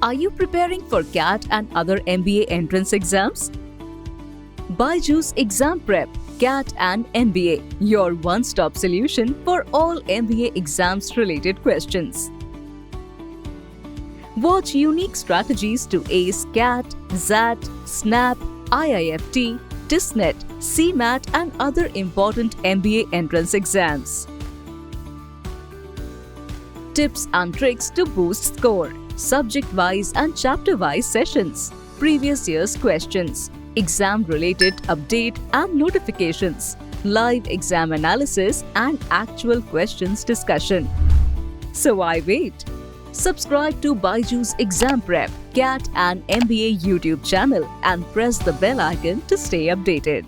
Are you preparing for CAT and other MBA entrance exams? BYJU'S Exam Prep, CAT and MBA, your one-stop solution for all MBA exams-related questions. Watch unique strategies to ace CAT, XAT, SNAP, IIFT, TISNET, CMAT and other important MBA entrance exams. Tips and tricks to boost score, subject-wise and chapter-wise sessions, previous year's questions, exam-related update and notifications, live exam analysis and actual questions discussion. So why wait? Subscribe to BYJU'S Exam Prep, CAT and MBA YouTube channel and press the bell icon to stay updated.